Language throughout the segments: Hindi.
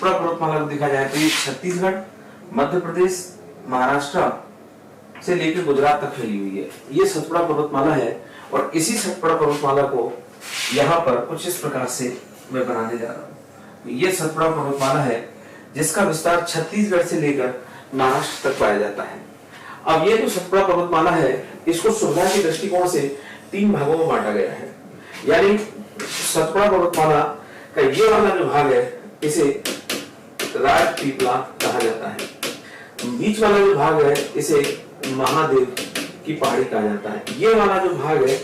सतपुड़ा पर्वतमाला को देखा जाए तो ये छत्तीसगढ़, मध्य प्रदेश, महाराष्ट्र से लेकर गुजरात तक फैली हुई है। ये सतपुड़ा पर्वतमाला है और इसी सतपुड़ा पर्वतमाला को यहाँ पर कुछ इस प्रकार से मैं बनाने जा रहा हूँ। ये सतपुड़ा पर्वतमाला है जिसका विस्तार छत्तीसगढ़ से लेकर महाराष्ट्र तक पाया जाता है। अब ये जो सतपुड़ा पर्वतमाला है इसको सुविधा के दृष्टिकोण से 3 भागों में बांटा गया है। यानी सतपुड़ा पर्वतमाला का ये वाला जो भाग है इसे राजपीपला कहा जाता है। बीच वाला जो भाग है इसे महादेव की पहाड़ी कहा जाता है। ये वाला जो भाग है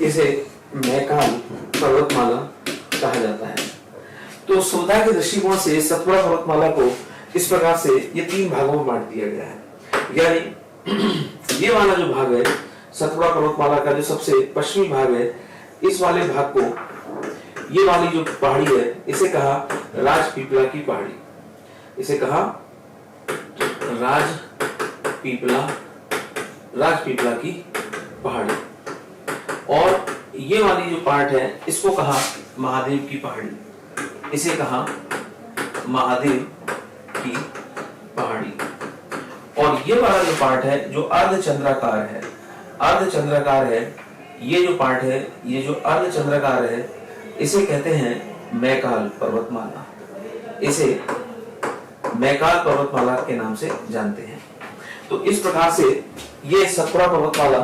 इसे मैकाल पर्वतमाला कहा जाता है। तो सुविधा के दृष्टिकोण से सतपुड़ा पर्वतमाला को इस प्रकार से ये 3 भागों में बांट दिया गया है। यानी ये वाला जो भाग है सतपुड़ा पर्वतमाला का जो सबसे पश्चिमी भाग है, इस वाले भाग को, ये वाली जो पहाड़ी है इसे कहा राजपीपला की पहाड़ी, इसे कहा राजपीपला की पहाड़ी। और ये वाली जो पार्ट है इसको कहा महादेव की पहाड़ी, इसे कहा महादेव की पहाड़ी। और ये वाला जो पार्ट है जो अर्धचंद्राकार है, ये जो पार्ट है, ये जो अर्धचंद्राकार है इसे कहते हैं मैकाल पर्वतमाला, इसे मैकाल पर्वतमाला के नाम से जानते हैं। तो इस प्रकार से ये सतपुड़ा पर्वतमाला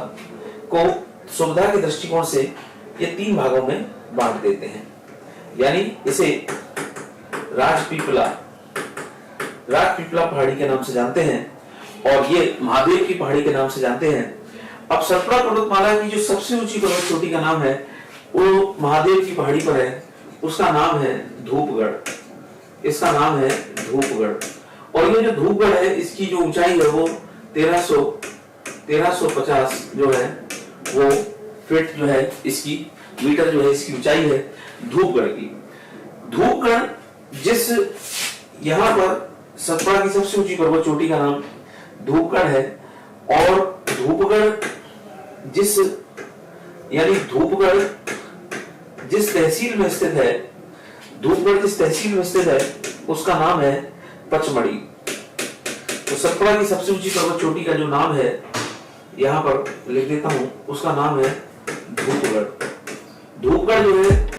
को सुविधा के दृष्टिकोण से ये 3 भागों में बांट देते हैं। यानी इसे राजपीपला पहाड़ी के नाम से जानते हैं और ये महादेव की पहाड़ी के नाम से जानते हैं। अब सतपुड़ा पर्वतमाला की जो सबसे ऊंची पर्वत चोटी का नाम है वो महादेव की पहाड़ी पर है, उसका नाम है धूपगढ़, इसका नाम है धूपगढ़। और ये जो धूपगढ़ है इसकी जो ऊंचाई है वो 1350 जो है वो फीट जो है इसकी, मीटर जो है इसकी ऊंचाई है धूपगढ़ की। धूपगढ़ जिस यहाँ पर सतपुड़ा की सबसे ऊंची पर्वत चोटी का नाम धूपगढ़ है और धूपगढ़ जिस तहसील में स्थित है, धूपगढ़ जिस तहसील में स्थित है उसका नाम है पचमढ़ी। तो सतपुड़ा की सबसे ऊंची पर्वत चोटी का जो नाम है यहाँ पर लिख देता हूं, उसका नाम है धूपगढ़। धूपगढ़ जो है